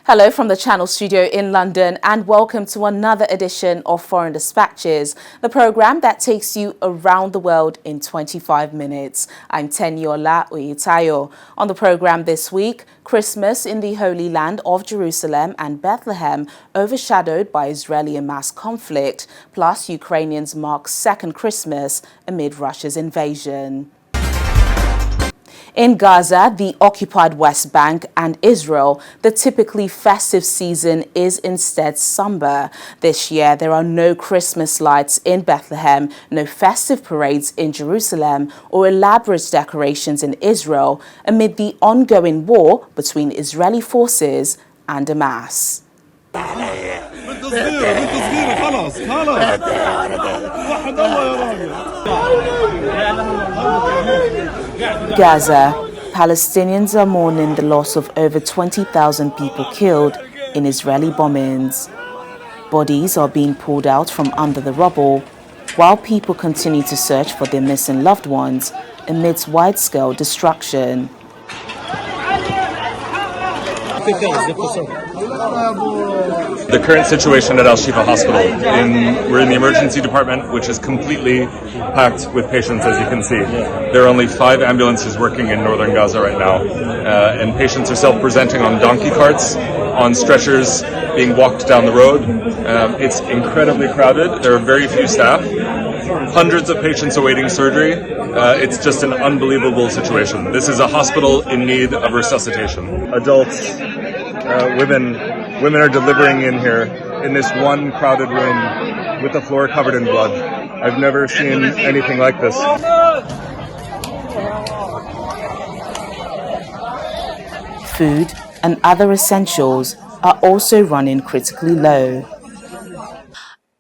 Hello from the Channel studio in London and welcome to another edition of Foreign Dispatches, the programme that takes you around the world in 25 minutes. I'm Tenyola Uyitayo. On the programme this week, Christmas in the Holy Land of Jerusalem and Bethlehem overshadowed by Israeli mass conflict, plus Ukrainians mark second Christmas amid Russia's invasion. In Gaza, the occupied West Bank and Israel, the typically festive season is instead somber. This year, there are no Christmas lights in Bethlehem, no festive parades in Jerusalem, or elaborate decorations in Israel amid the ongoing war between Israeli forces and Hamas. Gaza, Palestinians are mourning the loss of over 20,000 people killed in Israeli bombings. Bodies are being pulled out from under the rubble, while people continue to search for their missing loved ones amidst wide-scale destruction. The current situation at Al-Shifa Hospital, we're in the emergency department, which is completely packed with patients, as you can see. There are only 5 ambulances working in northern Gaza right now, and patients are self-presenting on donkey carts, on stretchers, being walked down the road. It's incredibly crowded. There are very few staff. Hundreds of patients awaiting surgery. It's just an unbelievable situation. This is a hospital in need of resuscitation. Adults, women are delivering in here in this one crowded room with the floor covered in blood. I've never seen anything like this. Food and other essentials are also running critically low.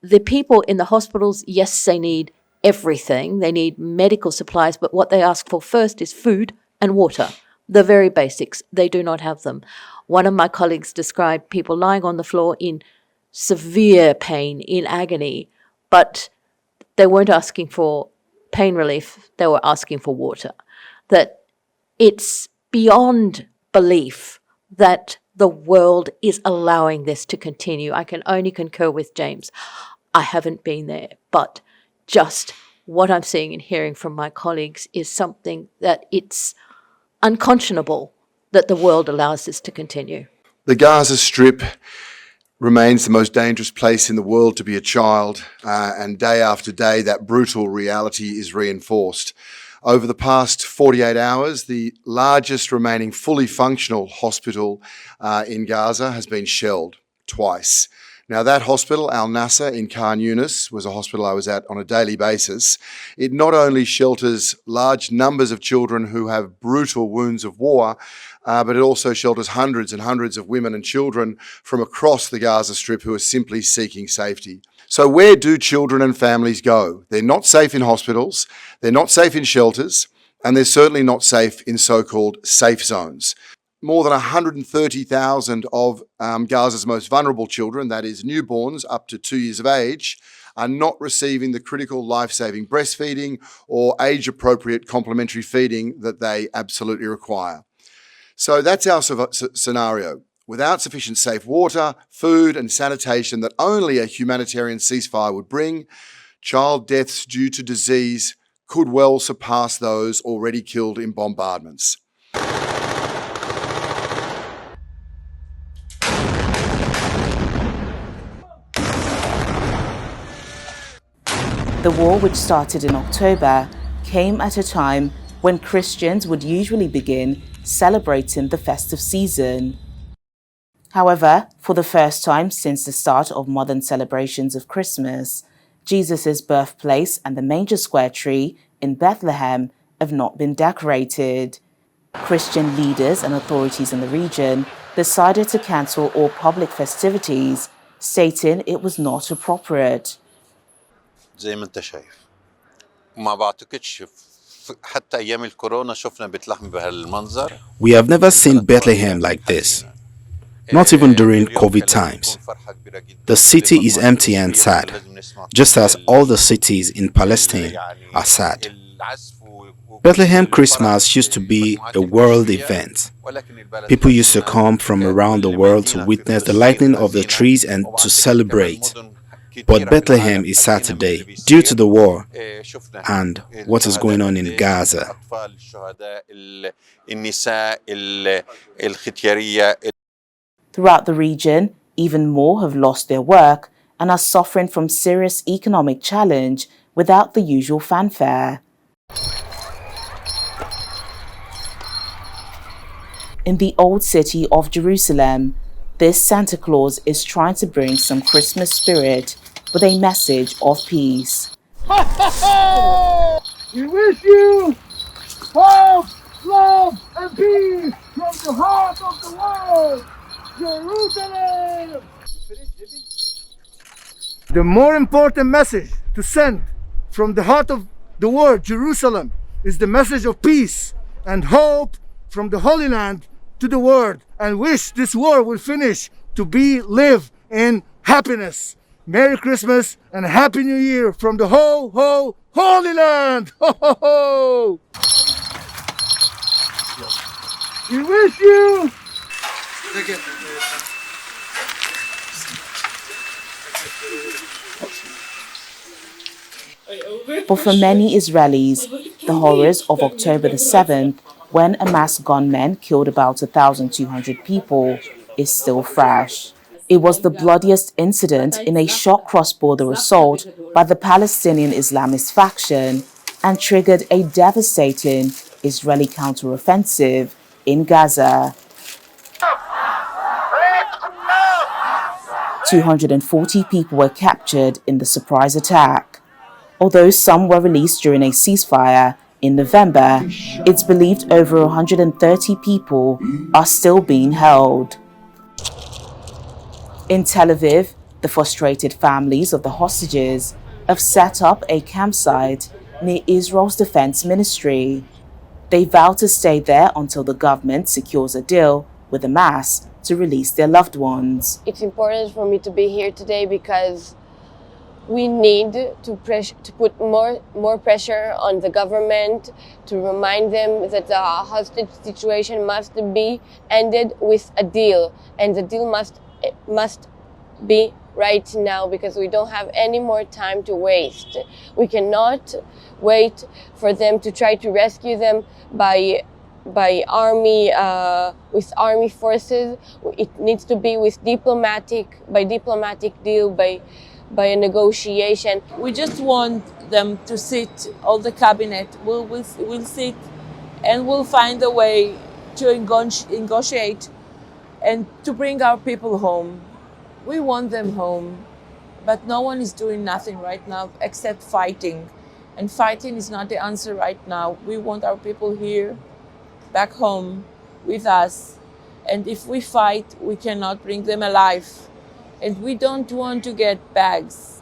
The people in the hospitals, yes, they need everything. They need medical supplies, but what they ask for first is food and water. The very basics. They do not have them. One of my colleagues described people lying on the floor in severe pain, in agony, but they weren't asking for pain relief, they were asking for water. That it's beyond belief that the world is allowing this to continue. I can only concur with James. I haven't been there, but just what I'm seeing and hearing from my colleagues is something that it's unconscionable that the world allows this to continue. The Gaza Strip remains the most dangerous place in the world to be a child, and day after day that brutal reality is reinforced. Over the past 48 hours, the largest remaining fully functional hospital in Gaza has been shelled twice. Now, that hospital, Al-Nasser in Khan Yunis, was a hospital I was at on a daily basis. It not only shelters large numbers of children who have brutal wounds of war, but it also shelters hundreds and hundreds of women and children from across the Gaza Strip who are simply seeking safety. So where do children and families go? They're not safe in hospitals, they're not safe in shelters, and they're certainly not safe in so-called safe zones. More than 130,000 of Gaza's most vulnerable children, that is newborns up to 2 years of age, are not receiving the critical life-saving breastfeeding or age-appropriate complementary feeding that they absolutely require. So that's our scenario. Without sufficient safe water, food and sanitation that only a humanitarian ceasefire would bring, child deaths due to disease could well surpass those already killed in bombardments. The war, which started in October, came at a time when Christians would usually begin celebrating the festive season. However, for the first time since the start of modern celebrations of Christmas, Jesus' birthplace and the manger square tree in Bethlehem have not been decorated. Christian leaders and authorities in the region decided to cancel all public festivities, stating it was not appropriate. زي ما انت شايف ما بعتقدش حتى ايام الكورونا شفنا بيتلحم بهالمنظر. We have never seen Bethlehem like this, not even during COVID times. The city is empty and sad, just as all the cities in Palestine are sad. Bethlehem Christmas used to be a world event. People used to come from around the world to witness the lighting of the trees and to celebrate. But Bethlehem is sad today due to the war and what is going on in Gaza. Throughout the region, even more have lost their work and are suffering from serious economic challenge without the usual fanfare. In the old city of Jerusalem, this Santa Claus is trying to bring some Christmas spirit with a message of peace. We wish you hope, love, and peace from the heart of the world, Jerusalem! The more important message to send from the heart of the world, Jerusalem, is the message of peace and hope from the Holy Land to the world, and wish this war will finish to live in happiness. Merry Christmas and Happy New Year from the Holy Land! Ho, ho, ho! We wish you... But for many Israelis, the horrors of October the 7th, when a mass gunmen killed about 1,200 people, is still fresh. It was the bloodiest incident in a shock cross-border assault by the Palestinian Islamist faction and triggered a devastating Israeli counteroffensive in Gaza. 240 people were captured in the surprise attack. Although some were released during a ceasefire in November, it's believed over 130 people are still being held. In Tel Aviv, the frustrated families of the hostages have set up a campsite near Israel's defense ministry. They vow to stay there until the government secures a deal with Hamas to release their loved ones. It's important for me to be here today because we need to put more pressure on the government to remind them that the hostage situation must be ended with a deal, and the deal must be right now because we don't have any more time to waste. We cannot wait for them to try to rescue them by army with army forces. It needs to be with diplomatic deal, by a negotiation. We just want them to sit, all the cabinet will sit, and we'll find a way to negotiate and to bring our people home. We want them home, but no one is doing nothing right now except fighting. And fighting is not the answer right now. We want our people here, back home, with us. And if we fight, we cannot bring them alive. And we don't want to get bags.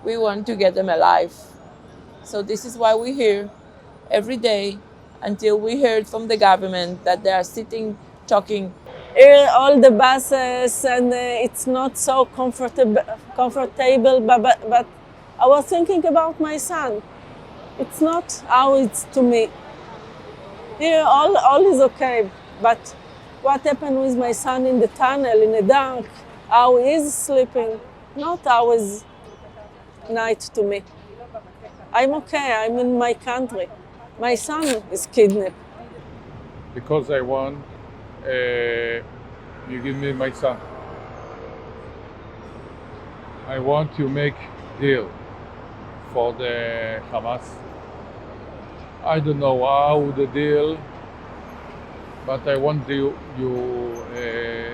We want to get them alive. So this is why we're here every day until we heard from the government that they are sitting, talking. All the buses, and it's not so comfortable, but I was thinking about my son. It's not how it's to me. Here all is okay, but what happened with my son in the tunnel, in the dark, how he is sleeping, not how is night to me. I'm okay, I'm in my country. My son is kidnapped. Because I want, you give me my son. I want to make deal for the Hamas. I don't know how the deal, but I want you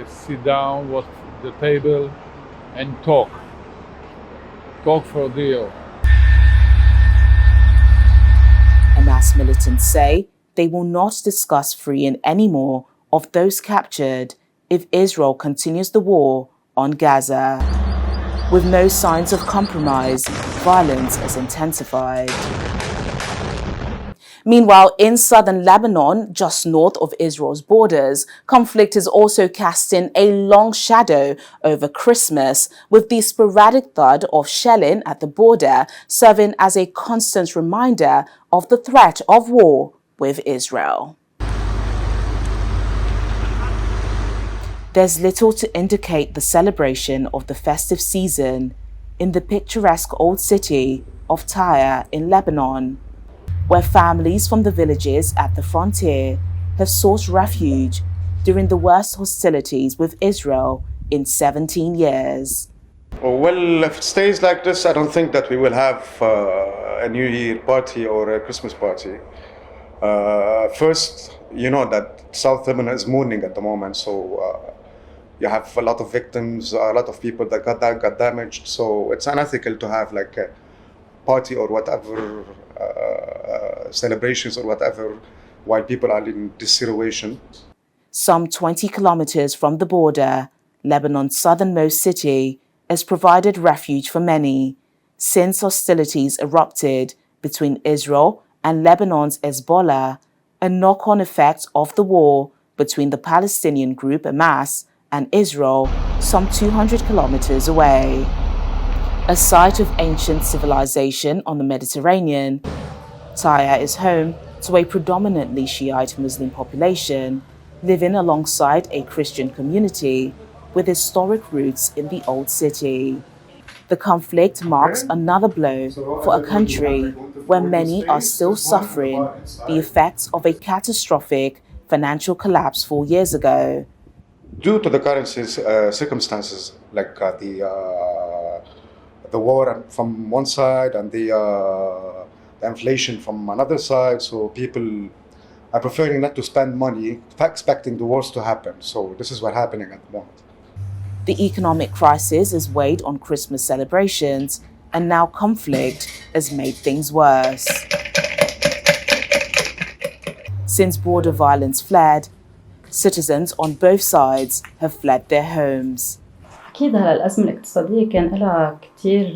sit down at the table and talk for deal. Hamas militants say they will not discuss freeing any more of those captured if Israel continues the war on Gaza. With no signs of compromise, violence has intensified. Meanwhile, in southern Lebanon, just north of Israel's borders, conflict is also casting a long shadow over Christmas, with the sporadic thud of shelling at the border serving as a constant reminder of the threat of war with Israel. There's little to indicate the celebration of the festive season in the picturesque old city of Tyre in Lebanon, where families from the villages at the frontier have sought refuge during the worst hostilities with Israel in 17 years. Well, if it stays like this, I don't think that we will have a New Year party or a Christmas party. First, you know that South Lebanon is mourning at the moment, so you have a lot of victims, a lot of people that got damaged, so it's unethical to have like a party or whatever, celebrations or whatever, while people are in this situation. Some 20 kilometers from the border, Lebanon's southernmost city has provided refuge for many since hostilities erupted between Israel and Lebanon's Hezbollah, a knock-on effect of the war between the Palestinian group Hamas and Israel, some 200 kilometers away. A site of ancient civilization on the Mediterranean, Tyre is home to a predominantly Shiite Muslim population living alongside a Christian community with historic roots in the old city. The conflict marks another blow for a country where many are still suffering the effects of a catastrophic financial collapse 4 years ago. Due to the current circumstances, like the war from one side and the inflation from another side, so people are preferring not to spend money, expecting the worst to happen. So this is what's happening at the moment. The economic crisis has weighed on Christmas celebrations, and now conflict has made things worse. Since border violence flared, citizens on both sides have fled their homes. أكيد هالأزمة الاقتصادية كان لها كتير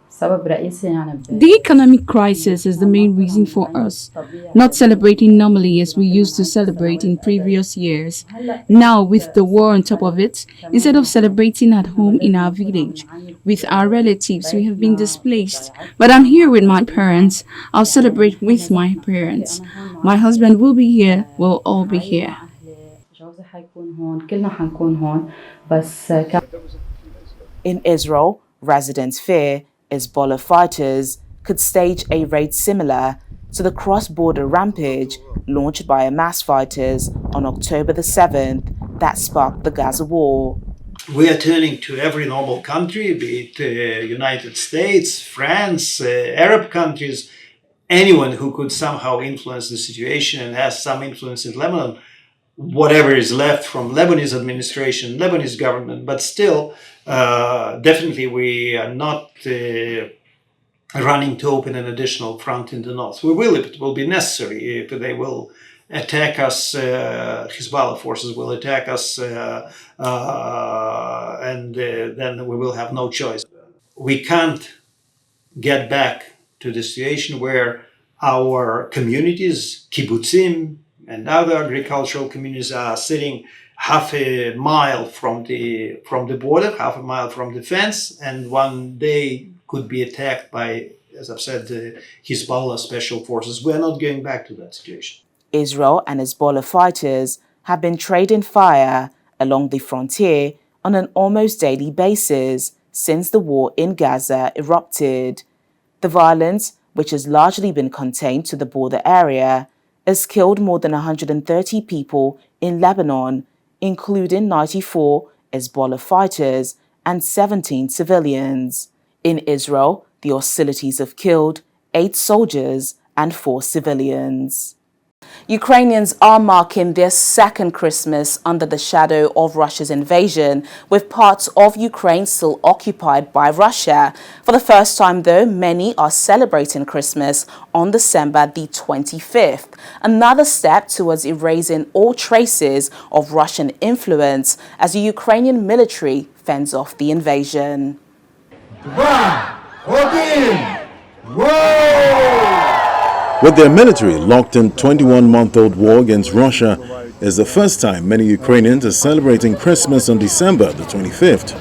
سبب رئيسي يعني. The economic crisis is the main reason for us not celebrating normally as we used to celebrate in previous years. Now, with the war on top of it, instead of celebrating at home in our village with our relatives, we have been displaced. But I'm here with my parents. I'll celebrate with my parents. My husband will be here. We'll all be here. In Israel, residents fear Hezbollah fighters could stage a raid similar to the cross-border rampage launched by Hamas fighters on October the 7th that sparked the Gaza war. We are turning to every normal country, be it United States, France, Arab countries, anyone who could somehow influence the situation and has some influence in Lebanon, whatever is left from Lebanese administration, Lebanese government, but still, definitely we are not running to open an additional front in the north. We will, if it will be necessary, if they will attack us, Hezbollah forces will attack us, and then we will have no choice. We can't get back to the situation where our communities, kibbutzim, and other agricultural communities are sitting half a mile from the border, half a mile from the fence, and one day could be attacked by, as I've said, the Hezbollah special forces. We're not going back to that situation. Israel and Hezbollah fighters have been trading fire along the frontier on an almost daily basis since the war in Gaza erupted. The violence, which has largely been contained to the border area, has killed more than 130 people in Lebanon, including 94 Hezbollah fighters and 17 civilians. In Israel, the hostilities have killed 8 soldiers and 4 civilians. Ukrainians are marking their second Christmas under the shadow of Russia's invasion, with parts of Ukraine still occupied by Russia. For the first time, though, many are celebrating Christmas on December the 25th, another step towards erasing all traces of Russian influence as the Ukrainian military fends off the invasion. With their military locked in 21-month-old war against Russia, is the first time many Ukrainians are celebrating Christmas on December the 25th.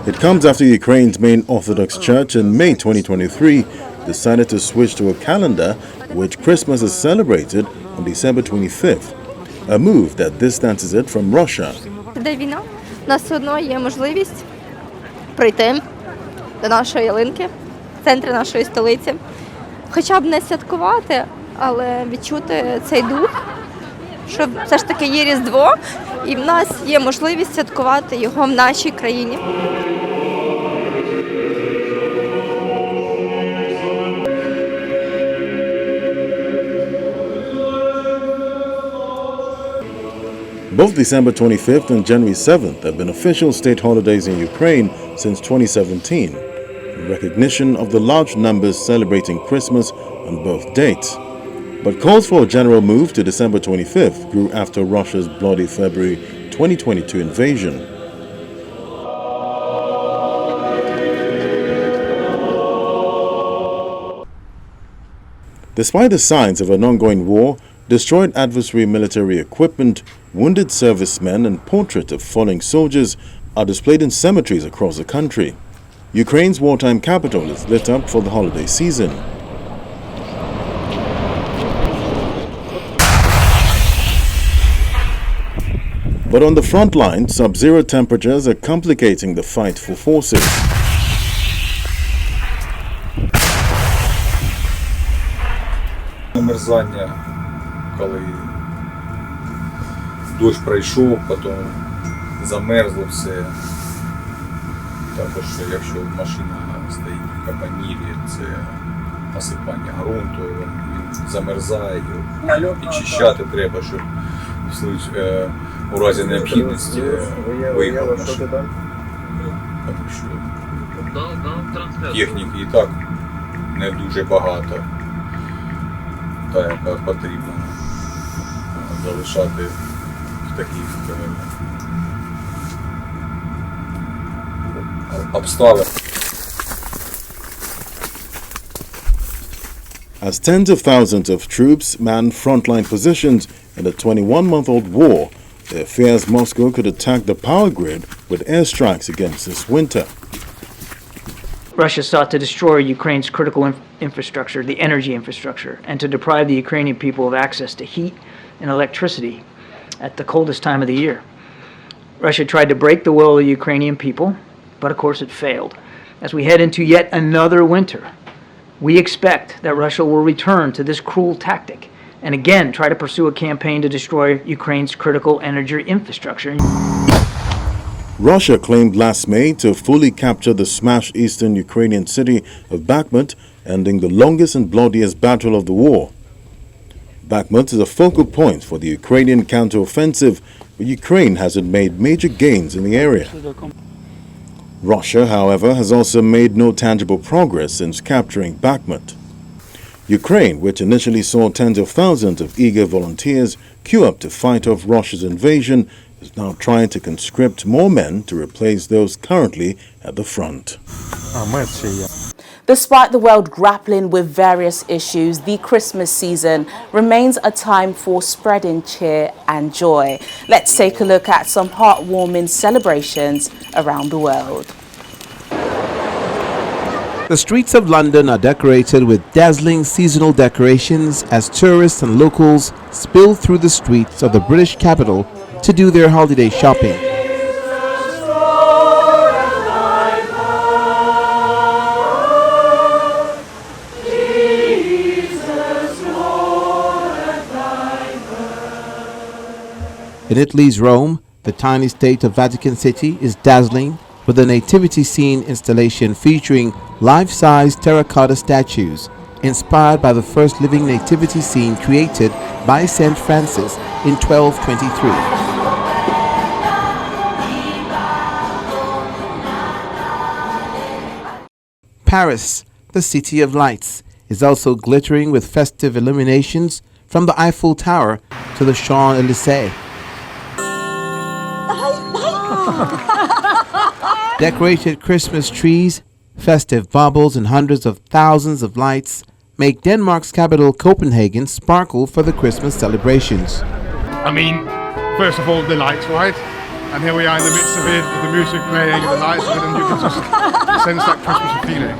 It comes after Ukraine's main Orthodox Church in May 2023 decided to switch to a calendar in which Christmas is celebrated on December 25th, a move that distances it from Russia. Іде війна, у нас все одно є можливість прийти до нашої ялинки, в центрі нашої столиці. Хоча б не святкувати, але відчути цей дух, що все ж таки є Різдво, і в нас є можливість святкувати його в нашій країні. Both December 25th and January 7th have been official state holidays in Ukraine since 2017, in recognition of the large numbers celebrating Christmas on both dates. But calls for a general move to December 25th grew after Russia's bloody February 2022 invasion. Despite the signs of an ongoing war, destroyed adversary military equipment, wounded servicemen, and portraits of falling soldiers are displayed in cemeteries across the country. Ukraine's wartime capital is lit up for the holiday season. But on the front line, sub-zero temperatures are complicating the fight for forces. Замерзання, коли дощ пройшов, потім замерзло все. Також, якщо машина стоїть в капонірі, це посипання ґрунту, він замерзає, і чищати треба, щоб у разі необхідності виїхав машину. Тому що техніки і так не дуже багато, та яка потрібно залишати в таких обставинах. As tens of thousands of troops man frontline positions in a 21-month-old war, there are fears Moscow could attack the power grid with airstrikes against this winter. Russia sought to destroy Ukraine's critical infrastructure, the energy infrastructure, and to deprive the Ukrainian people of access to heat and electricity at the coldest time of the year. Russia tried to break the will of the Ukrainian people, but of course it failed. As we head into yet another winter, we expect that Russia will return to this cruel tactic and again try to pursue a campaign to destroy Ukraine's critical energy infrastructure. Russia claimed last May to fully capture the smashed eastern Ukrainian city of Bakhmut, ending the longest and bloodiest battle of the war. Bakhmut is a focal point for the Ukrainian counteroffensive, but Ukraine hasn't made major gains in the area. Russia, however, has also made no tangible progress since capturing Bakhmut. Ukraine, which initially saw tens of thousands of eager volunteers queue up to fight off Russia's invasion, is now trying to conscript more men to replace those currently at the front. Despite the world grappling with various issues, the Christmas season remains a time for spreading cheer and joy. Let's take a look at some heartwarming celebrations around the world. The streets of London are decorated with dazzling seasonal decorations as tourists and locals spill through the streets of the British capital to do their holiday shopping. In Italy's Rome, the tiny state of Vatican City is dazzling with a nativity scene installation featuring life-size terracotta statues inspired by the first living nativity scene created by Saint Francis in 1223. Paris, the city of lights, is also glittering with festive illuminations from the Eiffel Tower to the Champs-Élysées. Decorated Christmas trees, festive baubles, and hundreds of thousands of lights make Denmark's capital Copenhagen sparkle for the Christmas celebrations. I mean, first of all, the lights, right? And here we are in the midst of it, with the music playing and the lights, and you can just sense that Christmas feeling.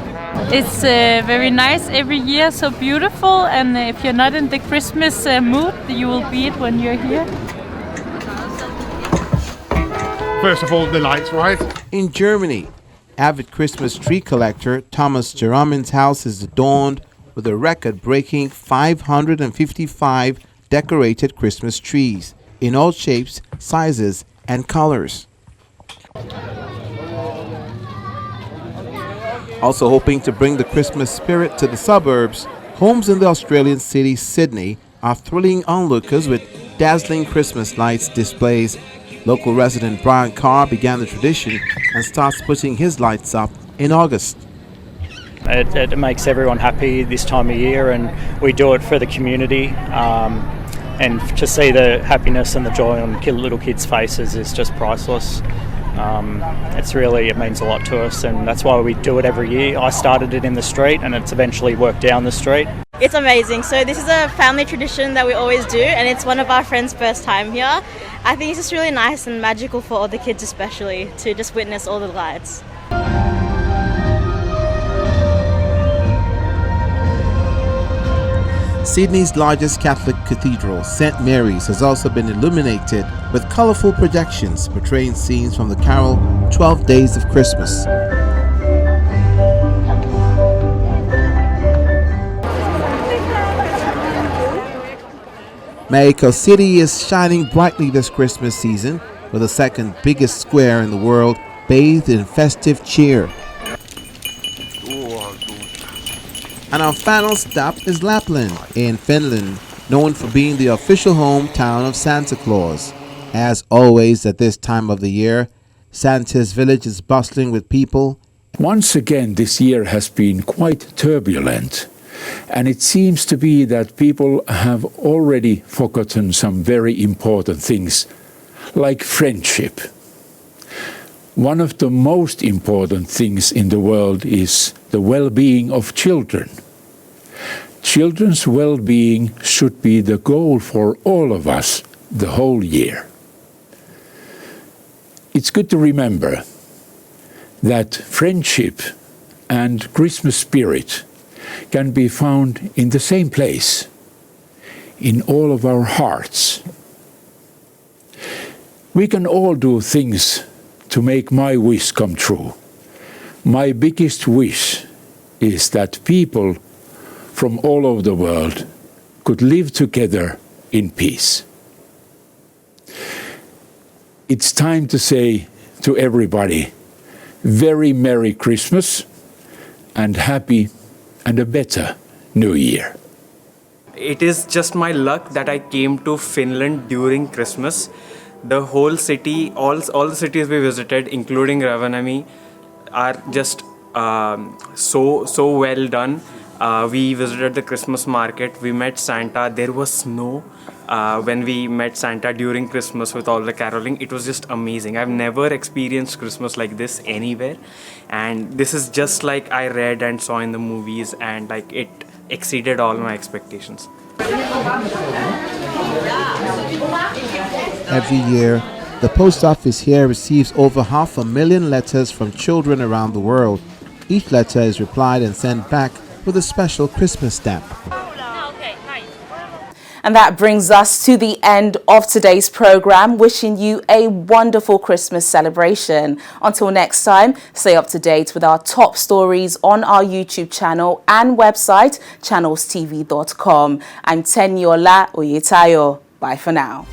It's very nice every year, so beautiful, and if you're not in the Christmas mood, you will be it when you're here. First of all, the lights, right? In Germany, avid Christmas tree collector Thomas Jeramen's house is adorned with a record-breaking 555 decorated Christmas trees in all shapes, sizes, and colors. Also hoping to bring the Christmas spirit to the suburbs, homes in the Australian city Sydney are thrilling onlookers with dazzling Christmas lights displays. Local resident Brian Carr began the tradition and starts putting his lights up in August. It makes everyone happy this time of year, and we do it for the community. And to see the happiness and the joy on little kids' faces is just priceless. It means a lot to us, and that's why we do it every year. I started it in the street, and it's eventually worked down the street. It's amazing. So this is a family tradition that we always do, and it's one of our friends' first time here. I think it's just really nice and magical for all the kids especially to just witness all the lights. Sydney's largest Catholic cathedral, St. Mary's, has also been illuminated with colourful projections portraying scenes from the carol 12 Days of Christmas. Mexico City is shining brightly this Christmas season, with the second biggest square in the world bathed in festive cheer. And our final stop is Lapland in Finland, known for being the official hometown of Santa Claus. As always at this time of the year, Santa's village is bustling with people. Once again, this year has been quite turbulent, and it seems to be that people have already forgotten some very important things, like friendship. One of the most important things in the world is the well-being of children. Children's well-being should be the goal for all of us the whole year. It's good to remember that friendship and Christmas spirit can be found in the same place, in all of our hearts. We can all do things to make my wish come true. My biggest wish is that people from all over the world could live together in peace. It's time to say to everybody, very Merry Christmas and happy and a better New Year. It is just my luck that I came to Finland during Christmas. The whole city, all the cities we visited, including Rovaniemi, are just so well done. We visited the Christmas market. We met Santa. There was snow when we met Santa during Christmas with all the caroling. It was just amazing. I've never experienced Christmas like this anywhere, and this is just like I read and saw in the movies, and like it exceeded all my expectations. Every year, the post office here receives over 500,000 letters from children around the world. Each letter is replied and sent back with a special Christmas stamp. And that brings us to the end of today's program, wishing you a wonderful Christmas celebration. Until next time, stay up to date with our top stories on our YouTube channel and website, channelstv.com. I'm Tenyola Oyetayo. Bye for now.